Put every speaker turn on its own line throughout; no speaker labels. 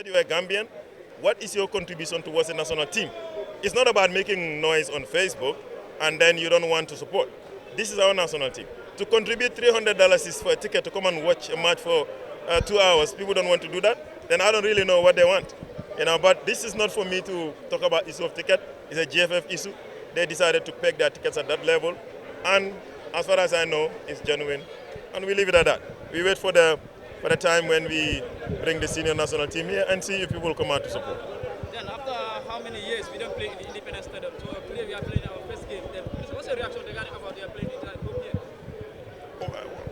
said you are Gambian. What is your contribution towards the national team? It's not about making noise on Facebook and then you don't want to support. This is our national team. To contribute $300 is for a ticket to come and watch a match for 2 hours. People don't want to do that. Then I don't really know what they want. But this is not for me to talk about issue of ticket. It's a GFF issue. They decided to peg their tickets at that level. And as far as I know, it's genuine. And we leave it at that. We wait for the time when we bring the senior national team here and see if people come out to support.
Then after how many years we don't play in the Independence Stadium, so we are playing our first game. Then what's your reaction regarding about they are playing in home here?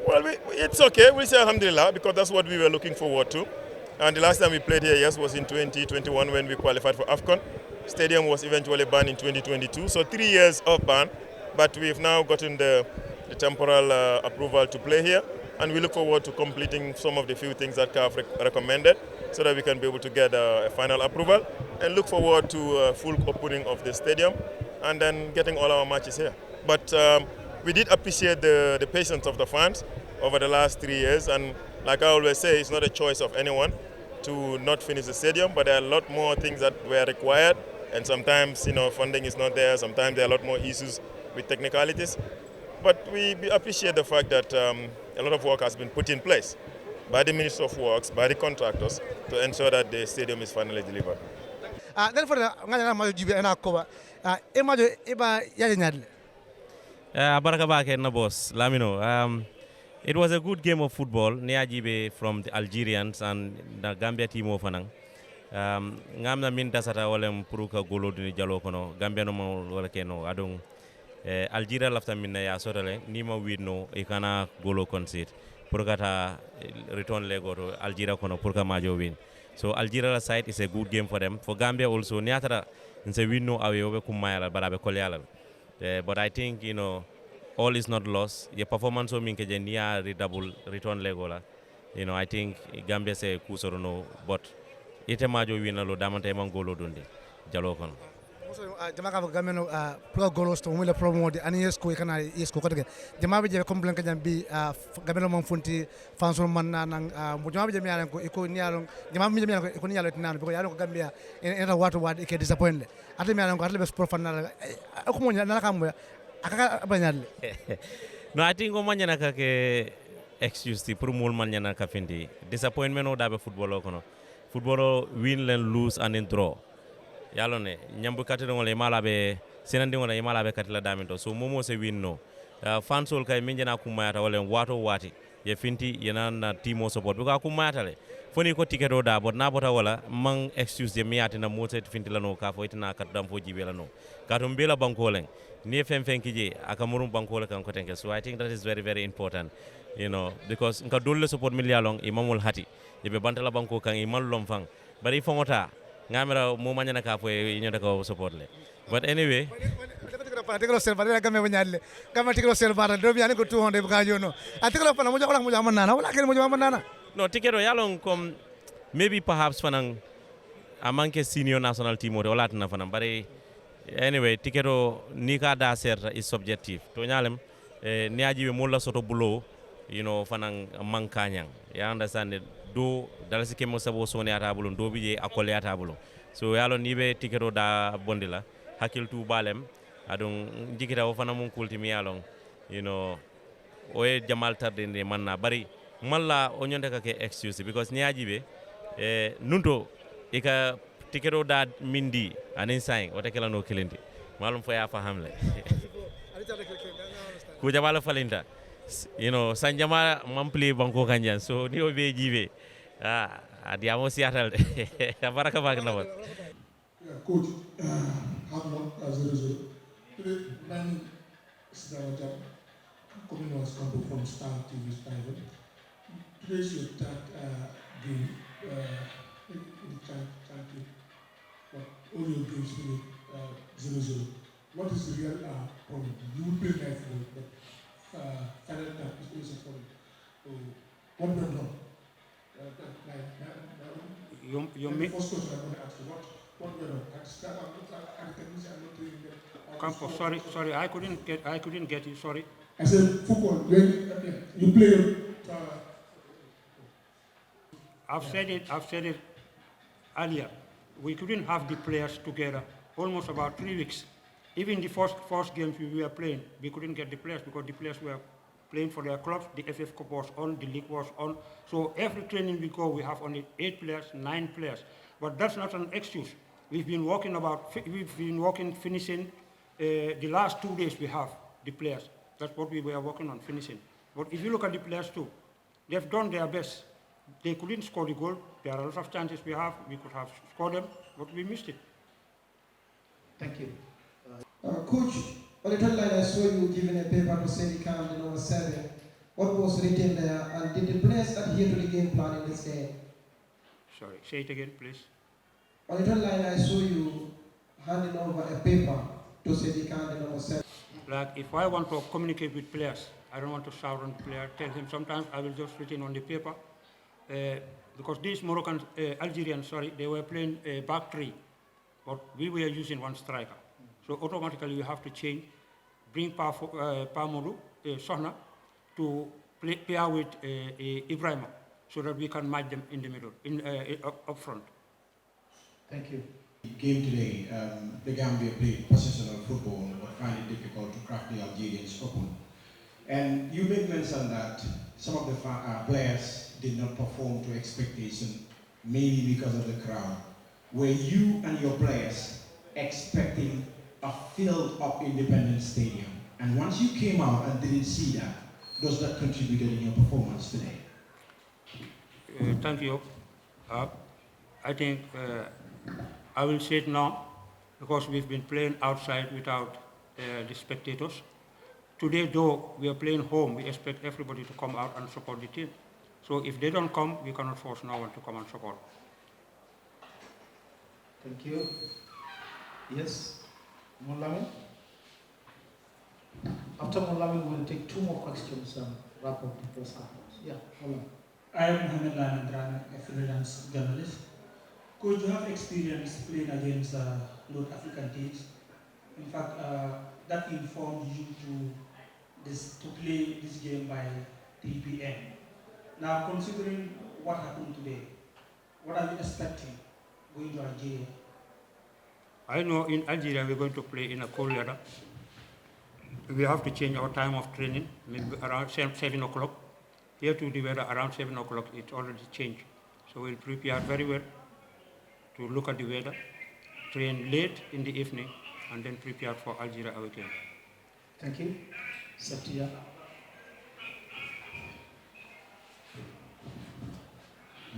Well, it's okay. We say Alhamdulillah because that's what we were looking forward to. And the last time we played here, yes, was in 2021 when we qualified for AFCON. Stadium was eventually banned in 2022. So 3 years of ban, but we've now gotten the temporal approval to play here. And we look forward to completing some of the few things that CAF recommended so that we can be able to get a final approval and look forward to a full opening of the stadium and then getting all our matches here. But we did appreciate the patience of the fans over the last 3 years. And like I always say, it's not a choice of anyone to not finish the stadium, but there are a lot more things that were required. And sometimes, funding is not there. Sometimes there are a lot more issues with technicalities. But we appreciate the fact that a lot of work has been put in place by the Minister of Works, by the contractors, to ensure that the stadium is finally delivered.
Baraka bake na boss Lamino. It was a good game of football. Niajibe from the Algerians and the Gambia team of Fanang. Ngamna min dasata walem puruka golo duni jalo kono. Gambia no ma wala keno adong. Algeria lafta minna ya sotale nima widno e kana golo concede purkata return lego to Algeria kono purka majo win. So Algeria side is a good game for them. For Gambia also niatara nse winno awe obe kumayala barabe kolyala. But I think all is not lost. The performance of minke jenia redouble return lego la. I think Gambia say kusorono but ite majo win lo damante man golo dundi jalo kono.
Jama ka gameno pro golos to mula promo de ani yesko kana yesko ko de jama be je complain ka jambi gameno mon fonti fanso man nan mo jama be je mi yalan ko ni yalan jama mi je mi yalan ko ni yalan tinano ko yalan ko gambia en wato wad ke disappoint ate mi yalan ko ate be sport fanal ko mo na kam aka banyal
no I think o manyana ka ke excuse ti pour mol manyana ka findi disappointment o dabe football ko no football win and lose and draw yalone nyambu katino ngole malabe senandi ngole malabe katila daminto so momo se winno fansol kay minjana kumayata wala wato wati ye finti yana na timo support buka kumayata le foni ko tiketo da bot na bota wala man excuse de miati na motet finti lano ka fo itina katdam fo jibe lano katum bela bankolen ni fem kije akamurum bankole kan ko tenke so I think that is very very important because nka dolle support millialong imamul hati yebe bantala banko kan imal lomfang bari fongota ngamira mo manyana ka fo ñota ko support le but anyway
tikolo sel bari gamme wanyale gamme tikolo sel bara do mi ani ko 200 ka jono atikolo pana mo jox mo amana wala ken mo jox amana
no tikero yalon comme maybe perhaps fanang amanke senior national team o wala tan fanang bari anyway tikero ni ka da certa is subjective to nyalem ni ajibe mo la soto bulo fanang mankanyang ya understand it do dalasi kemo sabo soni ata bulun do bije akole ata bulun so yalo nibe tikero da bondila hakil tu balem adon jikita o fana mun kulti mi yalon oye jamal tarde ne manna bari malla o nyonde ka ke excuse because ni ajibe nunto ika tikero da mindi anin sain o tekela no kilindi malum fa ya fahamle ku jabala falinta sanjama mampli banko kanjan so ni obe jibe adiamo siatal baraka bag na wat
coach have not as a result today man Sidawata coming was come from Star TV private today is your third game in the champion but all your games really 0-0 what is the real problem you will play nice but final time is a problem so what went wrong
you mean
first question I'm going to ask you what went wrong
Campo, sorry, I couldn't get you. Sorry.
I said football. When you play,
I've said it earlier, we couldn't have the players together almost about 3 weeks. Even the first games we were playing, we couldn't get the players because the players were playing for their clubs. The FF Cup was on, the league was on. So every training we go, we have only 8 players, 9 players. But that's not an excuse. We've been working finishing. The last 2 days we have the players. That's what we were working on, finishing. But if you look at the players too, they've done their best. They couldn't score the goal. There are a lot of chances we have. We could have scored them, but we missed it.
Thank you. Coach, on the third line, I saw you giving a paper to Sadie Khan, the number 7. What was written there, and did the players adhere to the game plan in this game?
Sorry, say it again, please.
On the third line, I saw you handing over a paper to Sadie Khan, the number 7.
Like, if I want to communicate with players, I don't want to shout on the player, tell him sometimes I will just write it on the paper. Because these Moroccan, Algerians, they were playing back 3, but we were using 1 striker. So automatically we have to change, bring Pamodu, Sohna, to pair with Ibrahima, so that we can match them in the middle, up front.
Thank you.
Game today, the Gambia played possessional football, but find it difficult to crack the Algerians open. And you made mention that some of the players did not perform to expectation, maybe because of the crowd. Were you and your players expecting a filled-up Independence Stadium? And once you came out and didn't see that, does that contribute in your performance today?
Thank you. I think I will say it now, because we've been playing outside without the spectators. Today, though, we are playing home. We expect everybody to come out and support the team. So if they don't come, we cannot force no one to come and support.
Thank you. Yes, Moulamin. After Moulamin, we'll take 2 more questions and wrap up the first half. Yeah, Moulamin.
I am Mohamed Lanandran, a freelance journalist. Could you have experience playing against North African teams? In fact, that informed you to play this game by 3 p.m. Now, considering what happened today, what are you expecting going to Algeria?
I know in Algeria we're going to play in a cold weather. We have to change our time of training, maybe around 7 o'clock. Here to the weather around 7 o'clock, it's already changed. So we'll prepare very well to look at the weather, train late in the evening, and then prepare for Algeria away game.
Thank you. Satya.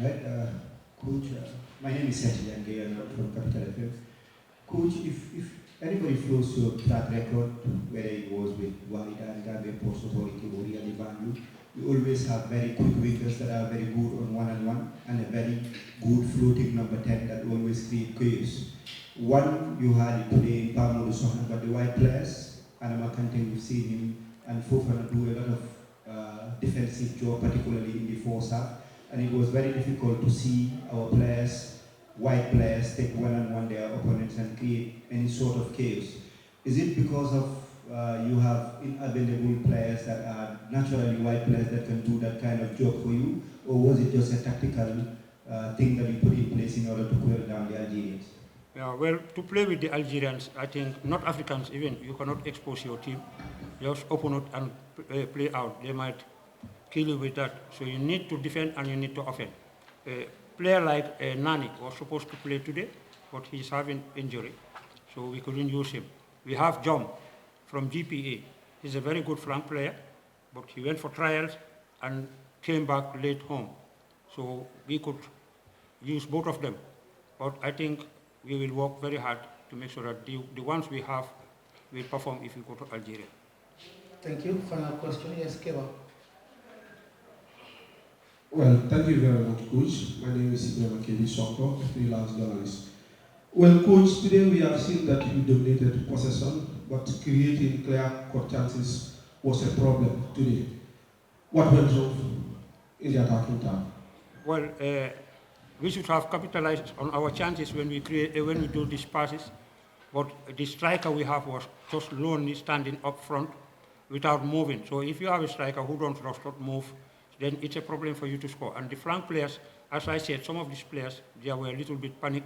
Right, Coach, my name is Satya and I'm from Capital FM. Coach, if anybody flows your track record, whether it was with Wahida and Gambia Post Authority or Real Bandu, you always have very quick wingers that are very good on one-on-one and a very good floating number 10 that always create chaos. One, you had it today in Pamodu Sohna, but the white players, Anama Kante, we've seen him, and Fofana do a lot of defensive job, particularly in the first half. And it was very difficult to see our players, white players, take one-on-one their opponents and create any sort of chaos. Is it because of you have available players that are naturally white players that can do that kind of job for you, or was it just a tactical thing that you put in place in order to cool down the Algerians?
Yeah, well, to play with the Algerians, I think, not Africans even, you cannot expose your team. Just open it and play out. They might kill you with that. So you need to defend and you need to offend. A player like Nani was supposed to play today, but he's having injury, so we couldn't use him. We have Jom from GPA. He's a very good flank player, but he went for trials and came back late home. So we could use both of them. But I think we will work very hard to make sure that the ones we have will perform if we go to Algeria.
Thank you. Final question. Yes, Keva.
Well, thank you very much, Coach. My name is Ibrahim Kebi Sonko, a freelance journalist. Well, Coach, today we have seen that you dominated possession, but creating clear-cut chances was a problem today. What went wrong in the attacking term?
Well, we should have capitalized on our chances when we do these passes, but the striker we have was just lonely standing up front without moving. So if you have a striker who don't move, then it's a problem for you to score. And the flank players, as I said, some of these players, they were a little bit panic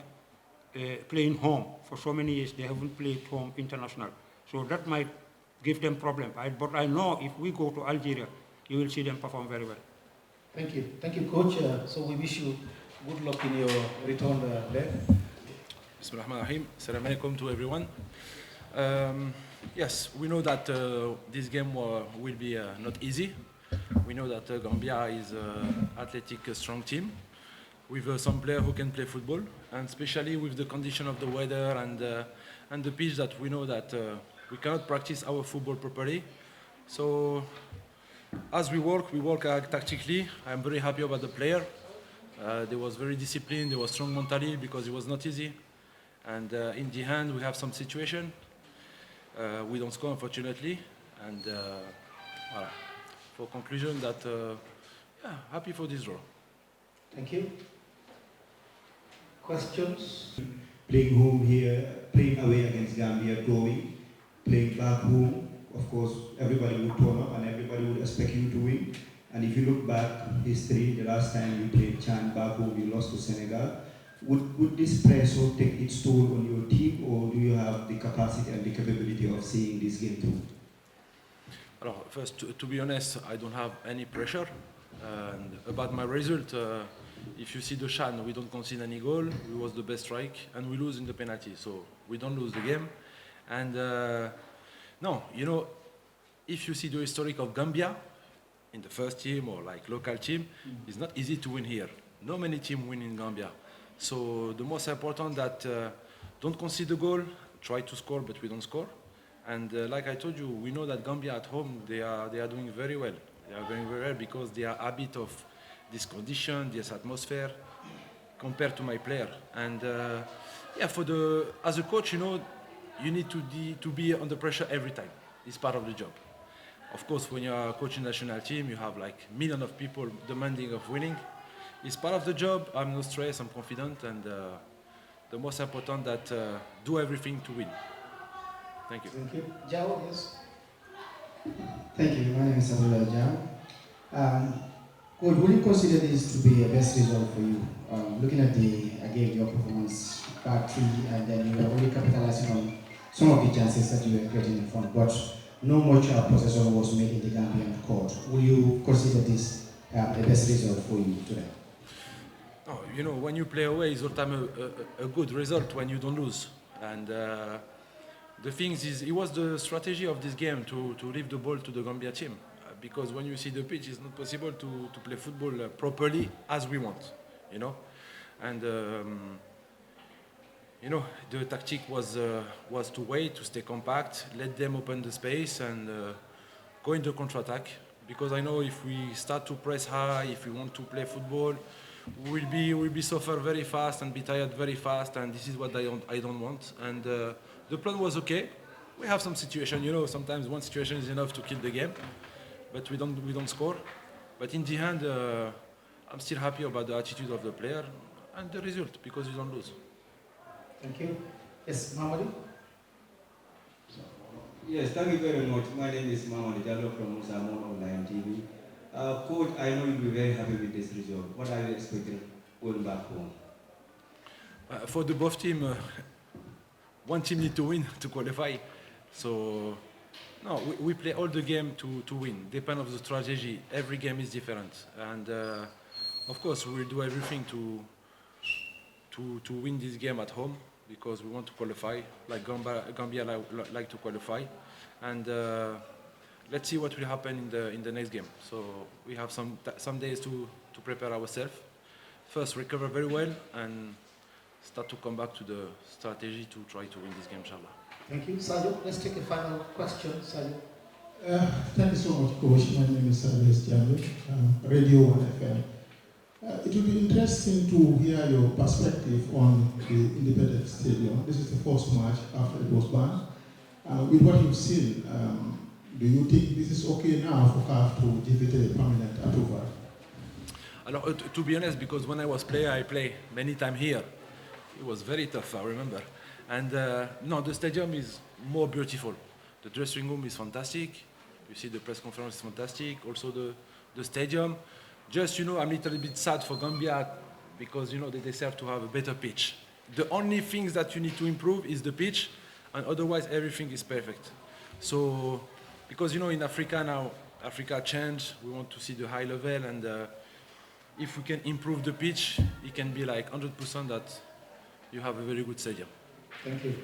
playing home. For so many years, they haven't played home international. So that might give them problem. But I know if we go to Algeria, you will see them perform very well.
Thank you. Thank you, Coach. So we wish you good luck in your return leg.
Bismillahirrahmanirrahim. Assalamu alaikum to everyone. Yes, we know that this game will be not easy. We know that Gambia is an athletic, strong team with some players who can play football, and especially with the condition of the weather and the pitch that we know that we cannot practice our football properly. So as we work tactically. I'm very happy about the player. They was very disciplined, they was strong mentally because it was not easy. And in the end, we have some situation. We don't score, unfortunately. And voilà. For conclusion, that happy for this draw.
Thank you. Questions?
Playing home here, playing away against Gambia, drawing, playing back home. Of course, everybody would turn up and everybody would expect you to win. And if you look back history, the last time you played Chan back home, you lost to Senegal. Would this pressure take its toll on your team, or do you have the capacity and the capability of seeing this game through?
Alors, first, to be honest, I don't have any pressure. And about my result, if you see the Chan, we don't concede any goal. We was the best strike, and we lose in the penalty. So we don't lose the game. And no, you know, if you see the historic of Gambia in the first team or like local team, it's not easy to win here. Not many teams win in Gambia. So the most important that don't concede the goal, try to score, but we don't score. And like I told you, we know that Gambia at home, they are doing very well. They are doing very well because they are habit of this condition, this atmosphere, compared to my player. And yeah, as a coach, you know, you need to be under pressure every time. It's part of the job. Of course, when you are coaching national team, you have like millions of people demanding of winning. It's part of the job. I'm no stress. I'm confident, and the most important that do everything to win. Thank you.
Thank you. Jao, yes.
Thank you. My name is Abdullah Jao. Coach, would you consider this to be a best result for you? Looking at your performance, part 3, and then you were only capitalizing on some of the chances that you were getting in front, but no much possession was made in the Gambian court. Will you consider this a best result for you today?
Oh, you know, when you play away, it's all time a good result when you don't lose. And the thing is, it was the strategy of this game to leave the ball to the Gambia team. Because when you see the pitch, it's not possible to play football properly as we want, you know. And, you know, the tactic was to wait, to stay compact, let them open the space and go into counter-attack. Because I know if we start to press high, if we want to play football, we'll be suffer very fast and be tired very fast, and this is what I don't want. And the plan was okay. We have some situation, you know, sometimes one situation is enough to kill the game, but we don't score. But in the end, I'm still happy about the attitude of the player and the result because you don't lose.
Thank you. Yes, Mamadi.
Yes, thank you very much. My name is Mamadi Jallo from Musamon Online TV. Coach, I know you'll be very happy with this result. What are you expecting going back home?
For the both team, one team need to win to qualify. So, no, we play all the game to win. Depend on the strategy. Every game is different, and of course we'll do everything to win this game at home because we want to qualify. Like Gambia like to qualify, and let's see what will happen in the next game. So we have some days to prepare ourselves. First, recover very well and start to come back to the strategy to try to win this game, inshallah.
Thank you. Sadio, let's take a final question. Sadio.
Thank you so much, Coach. My name is Sarves Jamil, Radio 1 FM. It will be interesting to hear your perspective on the Independence Stadium. This is the first match after it was banned. With what you've seen, do you think this is okay now for CAF to give it a permanent approval?
Alors, to be honest, because when I was player, I play many times here. It was very tough, I remember. And no, the stadium is more beautiful. The dressing room is fantastic. You see the press conference is fantastic. Also the stadium. Just, I'm a little bit sad for Gambia because, they deserve to have a better pitch. The only things that you need to improve is the pitch, and otherwise everything is perfect. So, because, in Africa now, Africa changed, we want to see the high level, and if we can improve the pitch, it can be like 100% that you have a very good stadium.
Thank you.